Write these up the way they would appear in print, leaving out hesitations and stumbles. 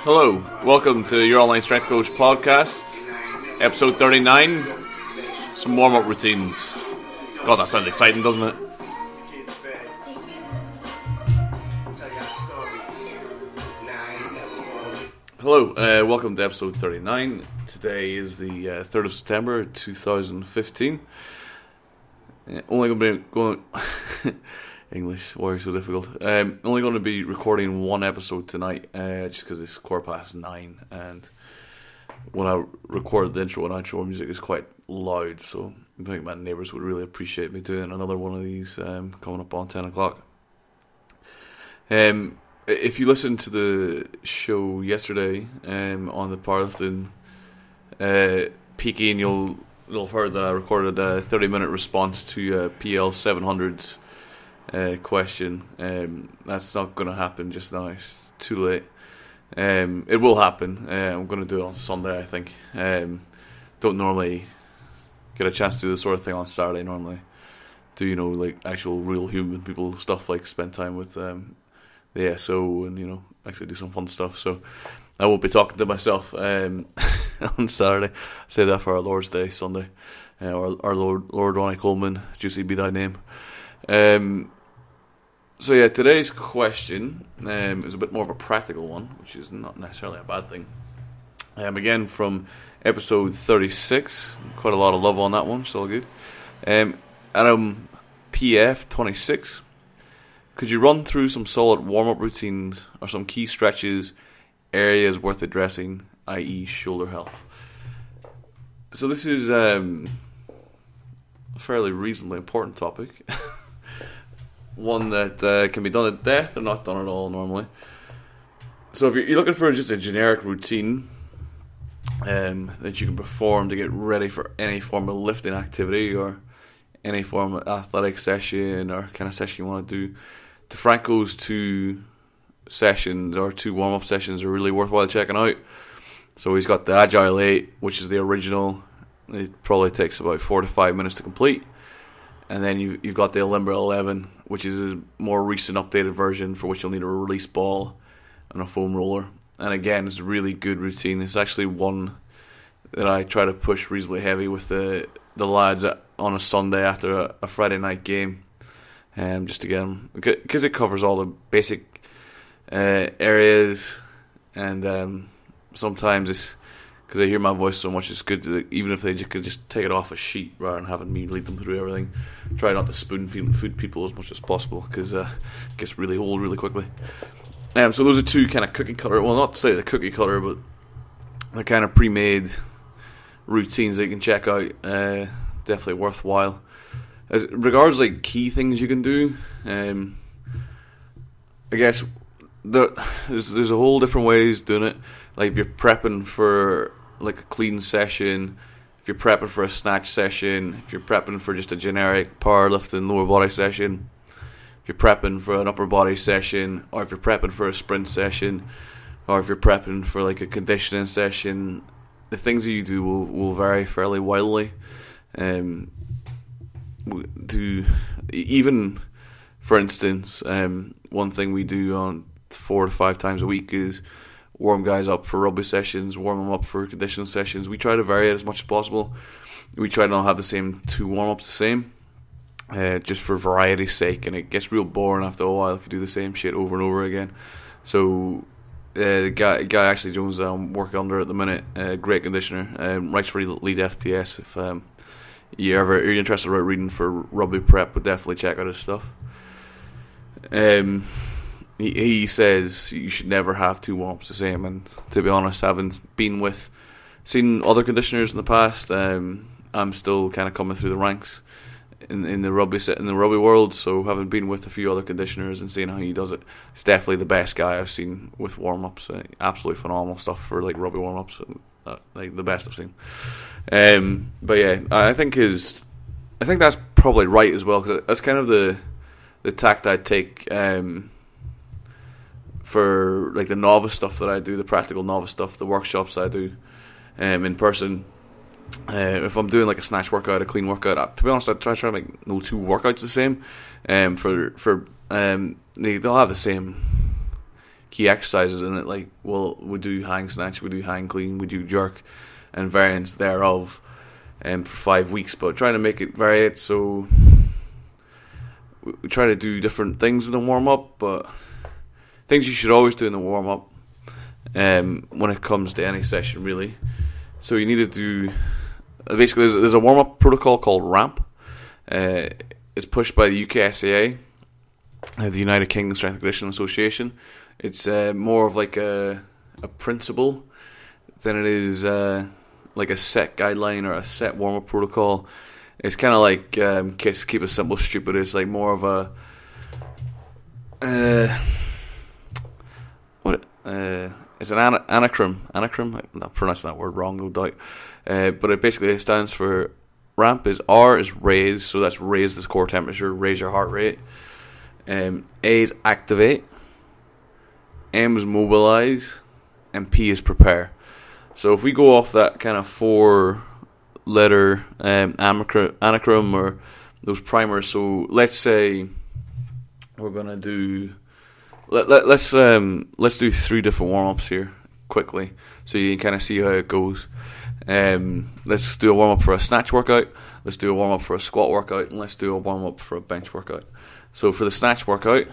Hello, welcome to your online strength coach podcast, episode 39. Some warm-up routines. God, that sounds exciting, doesn't it? Hello, welcome to episode 39. Today is the 3rd of September 2015. Only going to be going English, why are you so difficult? Only going to be recording one episode tonight, just because it's 9:15, and when I record the intro and outro, music is quite loud, so I think my neighbours would really appreciate me doing another one of these coming up on 10 o'clock. If you listened to the show yesterday on the powerlifting peaking, you'll have heard that I recorded a 30-minute response to a PL 700's question. That's not going to happen just now. It's too late. It will happen. I'm going to do it on Sunday, I think. Don't normally get a chance to do this sort of thing on Saturday. Normally do, like actual real human people stuff, like spend time with the SO and actually do some fun stuff. So I won't be talking to myself on Saturday. I say that for our Lord's Day Sunday. Our Lord Ronnie Coleman, juicy be thy name. So yeah, today's question is a bit more of a practical one, which is not necessarily a bad thing. Again, from episode 36, quite a lot of love on that one, so all good. Adam PF 26, could you run through some solid warm-up routines or some key stretches, areas worth addressing, i.e. shoulder health? So this is a fairly reasonably important topic. One that can be done at death or not done at all normally. So if you're looking for just a generic routine that you can perform to get ready for any form of lifting activity or any form of athletic session or kind of session you want to do, DeFranco's two sessions or two warm-up sessions are really worthwhile checking out. So he's got the Agile 8, which is the original. It probably takes about 4 to 5 minutes to complete. And then you've got the Olymbra 11, which is a more recent updated version for which you'll need a release ball and a foam roller. And again, it's a really good routine. It's actually one that I try to push reasonably heavy with the lads on a Sunday after a Friday night game. Just to get them, because it covers all the basic areas, and sometimes it's because I hear my voice so much, it's good to, even if they could just take it off a sheet rather than having me lead them through everything. Try not to spoon feed people as much as possible, because it gets really old really quickly. So those are two kind of cookie cutter, well, not to say the cookie cutter, but the kind of pre-made routines that you can check out. Definitely worthwhile. As regards like key things you can do, I guess there's a whole different ways doing it. Like if you're prepping for like a clean session, if you're prepping for a snatch session, if you're prepping for just a generic powerlifting lower body session, if you're prepping for an upper body session, or if you're prepping for a sprint session, or if you're prepping for like a conditioning session, the things that you do will vary fairly wildly. Even for instance, one thing we do on 4 to 5 times a week is warm guys up for rugby sessions, warm them up for conditioning sessions. We try to vary it as much as possible. We try to not have the same 2 warm-ups the same, just for variety's sake, and it gets real boring after a while if you do the same shit over and over again. So the guy Ashley Jones that I'm working under at the minute, great conditioner, writes for Lead FTS. If you're interested about reading for rugby prep, would definitely check out his stuff. He says you should never have 2 warm-ups the same, and to be honest, having seen other conditioners in the past, I'm still kind of coming through the ranks in the rugby world. So having been with a few other conditioners and seeing how he does it, it's definitely the best guy I've seen with warm-ups. Absolutely phenomenal stuff for like rugby warm-ups, like the best I've seen. But yeah, I think that's probably right as well, because that's kind of the tact I take for like the novice stuff that I do, the practical novice stuff, the workshops I do in person. If I'm doing like a snatch workout, a clean workout, to be honest, I try to make no 2 workouts the same. They'll have the same key exercises in it. Like, well, we do hang snatch, we do hang clean, we do jerk, and variants thereof, for 5 weeks. But trying to make it varied, so we try to do different things in the warm up, but things you should always do in the warm up, when it comes to any session, really. So you need to do basically there's a warm up protocol called RAMP. It's pushed by the UKSAA, the United Kingdom Strength and Conditioning Association. It's more of like a principle than it is like a set guideline or a set warm up protocol. It's kind of like keep it simple, stupid. It's like more of a it's an anacrim. I'm not pronouncing that word wrong, no doubt. But it basically stands for RAMP. R is raise, so that's raise the core temperature, raise your heart rate. A is activate. M is mobilize, and P is prepare. So if we go off that kind of 4-letter anacrim or those primers, so let's say we're gonna do let's do 3 different warm ups here quickly, so you can kind of see how it goes. Let's do a warm up for a snatch workout. Let's do a warm up for a squat workout, and let's do a warm up for a bench workout. So for the snatch workout,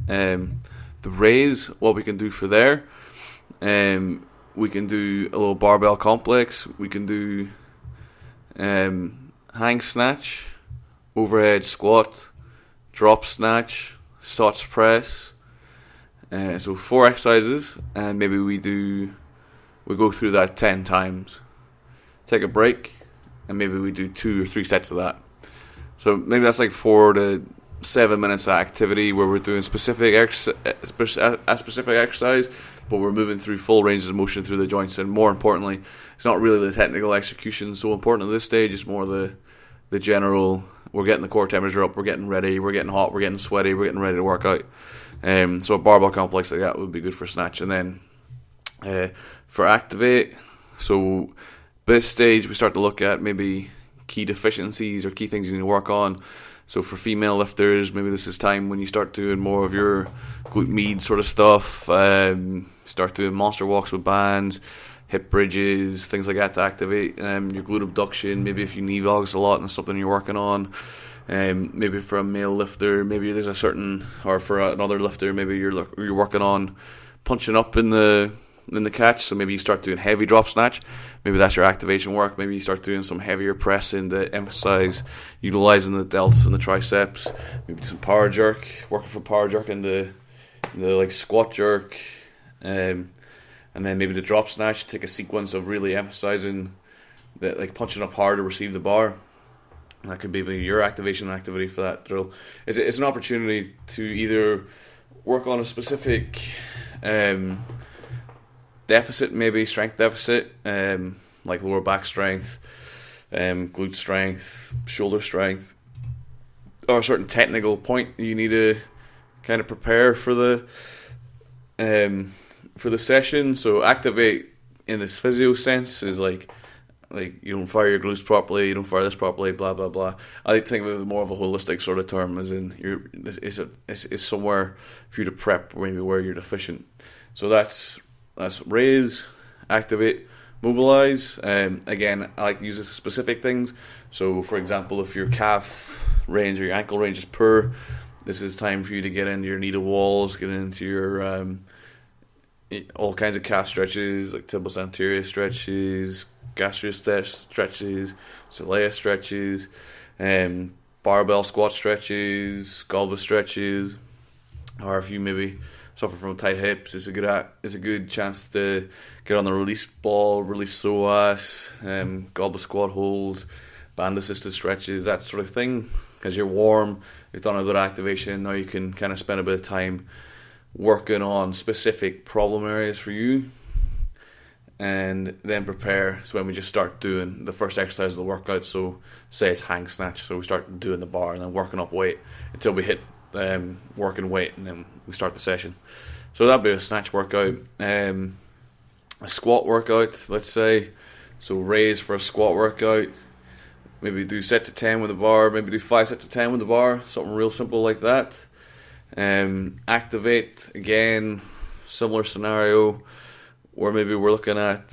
the raise, what we can do for there, we can do a little barbell complex. We can do hang snatch, overhead squat, drop snatch, SOTS press. So 4 exercises, and maybe we go through that 10 times. Take a break, and maybe we do 2 or 3 sets of that. So maybe that's like 4 to 7 minutes of activity where we're doing a specific exercise, but we're moving through full ranges of motion through the joints. And more importantly, it's not really the technical execution so important at this stage. It's more the general. We're getting the core temperature up. We're getting ready. We're getting hot. We're getting sweaty. We're getting ready to work out. So a barbell complex like that would be good for snatch. And then for activate, so this stage we start to look at maybe key deficiencies or key things you need to work on. So for female lifters, maybe this is time when you start doing more of your glute med sort of stuff. Start doing monster walks with bands, hip bridges, things like that to activate your glute abduction. Maybe if you knee vogs a lot and something you're working on. Maybe for a male lifter, maybe there's a certain, or for another lifter, maybe you're working on punching up in the catch. So maybe you start doing heavy drop snatch. Maybe that's your activation work. Maybe you start doing some heavier pressing to emphasize utilizing the delts and the triceps. Maybe do some power jerk, working for power jerk and the like squat jerk, and then maybe the drop snatch. Take a sequence of really emphasizing that, like punching up hard to receive the bar. And that could be your activation activity for that drill. It's an opportunity to either work on a specific deficit, maybe strength deficit, like lower back strength, glute strength, shoulder strength, or a certain technical point you need to kind of prepare for the session. So activate in this physio sense is like you don't fire your glutes properly, you don't fire this properly, blah blah blah. I like to think of it more of a holistic sort of term, as in it's somewhere for you to prep maybe where you're deficient. So that's raise, activate, mobilize. Again, I like to use specific things. So for example, if your calf range or your ankle range is poor, this is time for you to get into your knee to walls, get into your all kinds of calf stretches, like tibialis anterior stretches, gastric stretches, soleus stretches, barbell squat stretches, goblet stretches. Or if you maybe suffer from tight hips, it's a good chance to get on the release ball, release psoas, goblet squat holds, band assisted stretches, that sort of thing. Because you're warm, you've done a bit of activation, now you can kind of spend a bit of time working on specific problem areas for you, and then prepare. So when we just start doing the first exercise of the workout, so say it's hang snatch, so we start doing the bar and then working up weight until we hit working weight, and then we start the session. So that'd be a snatch workout. A squat workout, let's say, so raise for a squat workout, maybe do sets of 10 with the bar, maybe do 5 sets of 10 with the bar, something real simple like that. Activate, again, similar scenario where maybe we're looking at,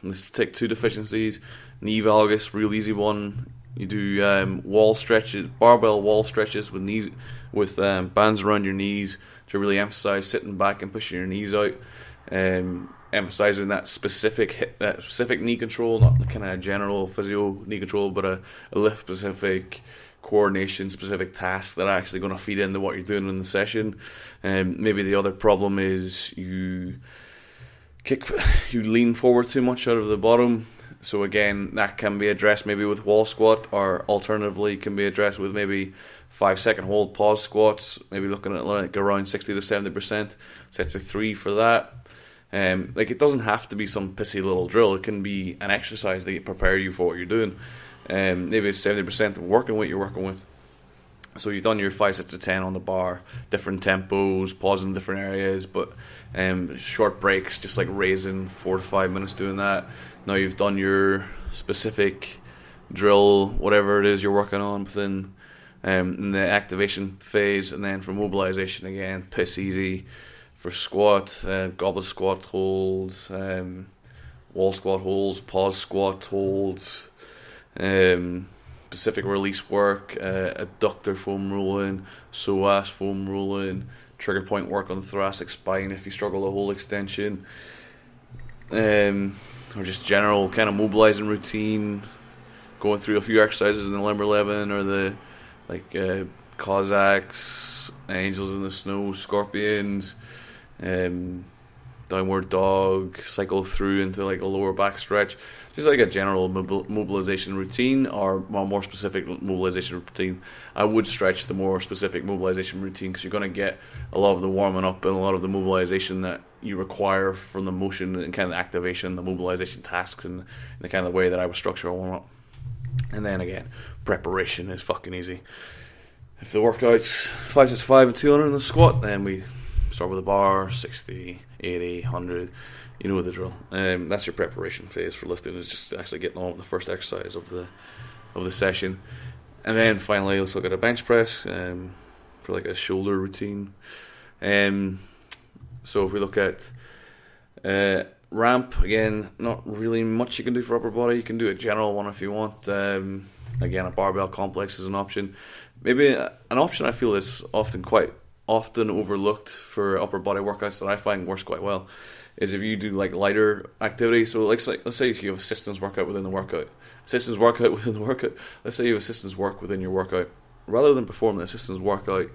let's take two deficiencies. Knee valgus, real easy one. You do wall stretches, barbell wall stretches with knees, with bands around your knees to really emphasize sitting back and pushing your knees out. Emphasizing that specific knee control, not the kind of general physio knee control, but a lift specific, coordination specific task that are actually going to feed into what you're doing in the session. Maybe the other problem is you lean forward too much out of the bottom. So again, that can be addressed maybe with wall squat, or alternatively can be addressed with maybe 5-second hold pause squats, maybe looking at like around 60 to 70%, sets of 3 for that. Like, it doesn't have to be some pissy little drill. It can be an exercise that prepare you for what you're doing. Maybe it's 70% of working weight you're working with. So you've done your 5 sets of 10 on the bar, different tempos, pausing in different areas, but short breaks, just like raising 4 to 5 minutes doing that. Now you've done your specific drill, whatever it is you're working on within in the activation phase, and then for mobilization again, piss easy. For squat, goblet squat holds, wall squat holds, pause squat holds, specific release work, adductor foam rolling, psoas foam rolling, trigger point work on the thoracic spine if you struggle to hold extension, or just general kind of mobilizing routine, going through a few exercises in the Limber 11 or the Cossacks, Angels in the Snow, Scorpions, downward dog, cycle through into like a lower back stretch, just like a general mobilization routine, or a more specific mobilization routine. I would stretch the more specific mobilization routine, because you're going to get a lot of the warming up and a lot of the mobilization that you require from the motion and kind of the activation, the mobilization tasks, and the kind of way that I would structure a warm up. And then again, preparation is fucking easy. If the workout's 5 sets 5 and 200 in the squat, then we start with a bar, 60, 80, 100, you know the drill. That's your preparation phase for lifting, is just actually getting on with the first exercise of the session. And then finally, let's look at a bench press for like a shoulder routine. So if we look at ramp, again, not really much you can do for upper body. You can do a general one if you want. Again, a barbell complex is an option. Maybe an option I feel is quite often overlooked for upper body workouts that I find works quite well is if you do like lighter activity. So let's say if you have a systems workout within the workout. Let's say you have systems work within your workout. Rather than perform the systems workout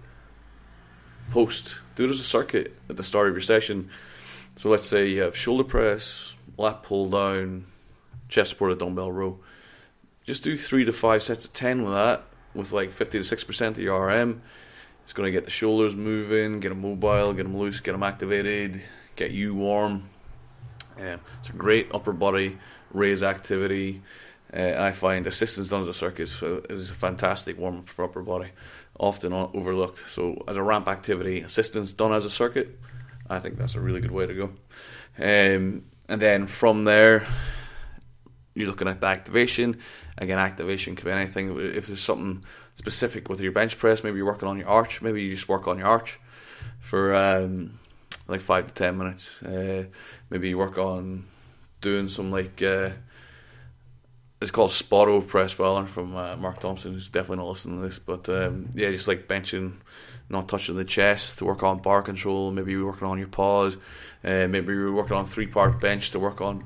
post, do it as a circuit at the start of your session. So let's say you have shoulder press, lat pull down, chest supported dumbbell row. Just do 3 to 5 sets of 10 with that, with like 50 to 6% of your RM. It's going to get the shoulders moving, get them mobile, get them loose, get them activated, get you warm. It's a great upper body raise activity. I find assistance done as a circuit is a fantastic warm up for upper body, often overlooked. So as a ramp activity, assistance done as a circuit, I think that's a really good way to go. And then from there, you're looking at the activation. Again, activation can be anything. If there's something specific with your bench press, maybe you're working on your arch. Maybe you just work on your arch for like 5 to 10 minutes. Maybe you work on doing some like it's called Spotto press by I learned from Mark Thompson, who's definitely not listening to this. But just like benching, not touching the chest to work on bar control. Maybe you're working on your pause. Maybe you're working on 3-part bench to work on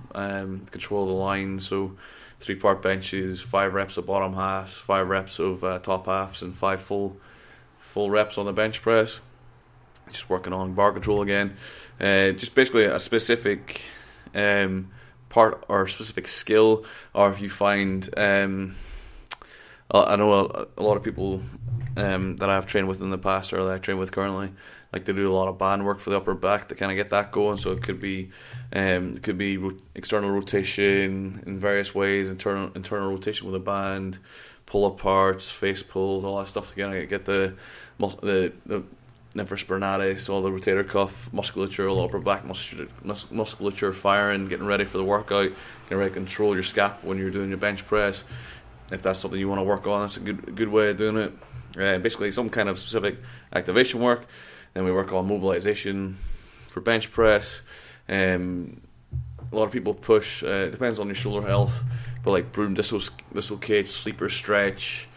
control of the line. So 3-part benches, 5 reps of bottom halves, 5 reps of top halves, and 5 full reps on the bench press. Just working on bar control again. Just basically a specific part or specific skill, or if you find I know a lot of people that I've trained with in the past or that I train with currently, like they do a lot of band work for the upper back to kind of get that going. So it could be external rotation in various ways, internal rotation with a band, pull aparts, face pulls, all that stuff to kind of get the infraspinatus, all the rotator cuff musculature, all the upper back musculature firing, getting ready for the workout, getting ready to control your scap when you're doing your bench press. If that's something you want to work on, that's a good way of doing it. Basically some kind of specific activation work. Then we work on mobilization, for bench press, a lot of people push. It depends on your shoulder health, but like broom dislocate, sleeper stretch,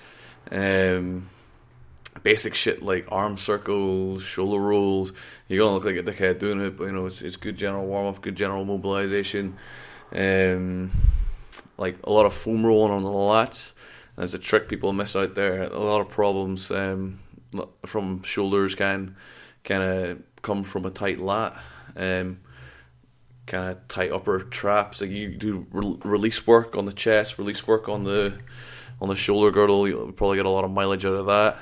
basic shit like arm circles, shoulder rolls. You're gonna look like a dickhead doing it, but it's good general warm up, good general mobilization. Like a lot of foam rolling on the lats. That's a trick people miss out there. A lot of problems from shoulders can kind of come from a tight lat, kind of tight upper traps. Like you do release work on the chest, release work on the shoulder girdle. You'll probably get a lot of mileage out of that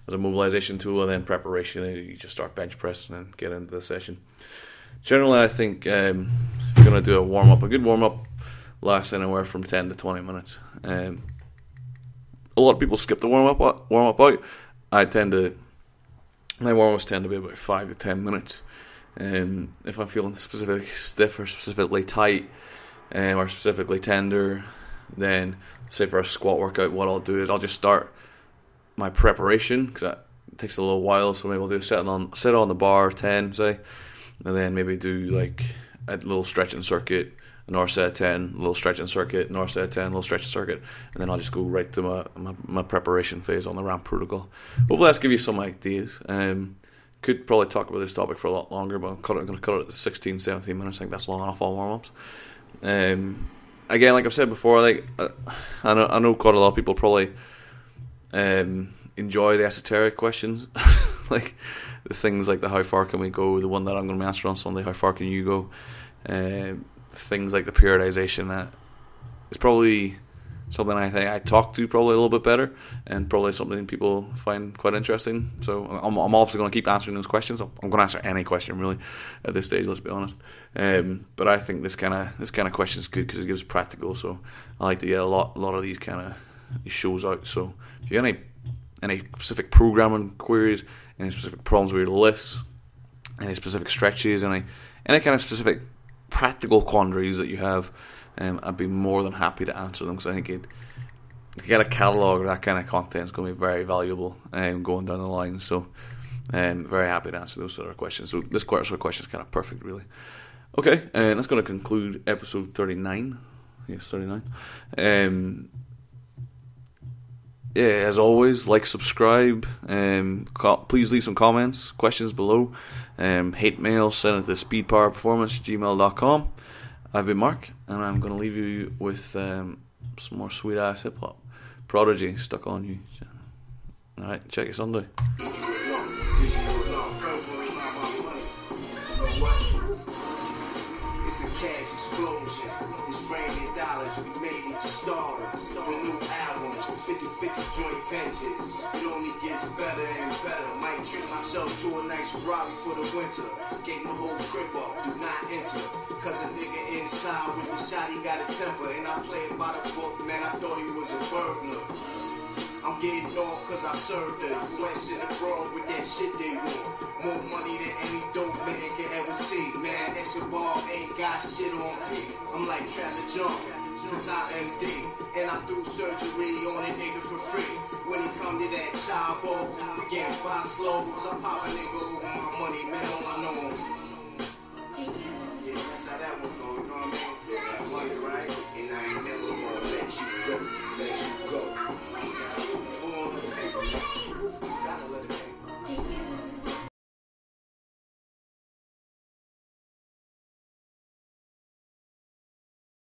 as a mobilization tool, and then preparation. You just start bench pressing and get into the session. Generally, I think if you're going to do a good warm up lasts anywhere from 10 to 20 minutes. A lot of people skip the warm up out. My warm-ups tend to be about 5 to 10 minutes. If I'm feeling specifically stiff or specifically tight or specifically tender, then say for a squat workout, what I'll do is I'll just start my preparation, because it takes a little while. So maybe I'll do sit on the bar 10, say, and then maybe do like a little stretching circuit, another set of 10, a little stretching circuit, another set of 10, a little stretching circuit, and then I'll just go right to my preparation phase on the ramp protocol. Hopefully that's give you some ideas. Could probably talk about this topic for a lot longer, but I'm going to cut it to 16, 17 minutes. I think that's long enough on warm-ups. Again, like I've said before, like I know quite a lot of people probably enjoy the esoteric questions, like the things like the how far can we go, the one that I'm going to be answering on Sunday, how far can you go, things like the periodization. That is probably something I think I talk to probably a little bit better, and probably something people find quite interesting. So I'm obviously going to keep answering those questions. I'm going to answer any question really at this stage, let's be honest. But I think this kind of question is good because it gives practical. So I like to get a lot of these kind of shows out. So if you have any specific programming queries, any specific problems with your lifts, any specific stretches, any kind of specific practical quandaries that you have, I'd be more than happy to answer them, because I think to get a catalogue of that kind of content is going to be very valuable going down the line. So very happy to answer those sort of questions. So this sort of question is kind of perfect, really. Okay, and that's going to conclude episode 39. Yes, 39. Yeah, as always, like, subscribe, please leave some comments, questions below, hate mail, send it to speedpowerperformance@gmail.com. I've been Mark, and I'm going to leave you with some more sweet-ass hip-hop. Prodigy, Stuck on You. Alright, check it Sunday. It's a cash explosion. It's raining dollars. We made it to stardom. The new albums with 50-50 joint ventures. It only gets better and better. Might treat myself to a nice Ferrari for the winter. Gave my whole crib up. Do not enter. Cause a nigga inside with the shot, he got a temper. And I play it by the book, man. I thought he was a burglar. I'm getting off cause I served the US and abroad with that shit they want. More money than any dope man can ever see. Man, Escobar ain't got shit on me. I'm like Travis John, cause I MD. And I do surgery on a nigga for free. When he come to that Chavo, we getting box loads. I pop a nigga over my money, man, all I know him.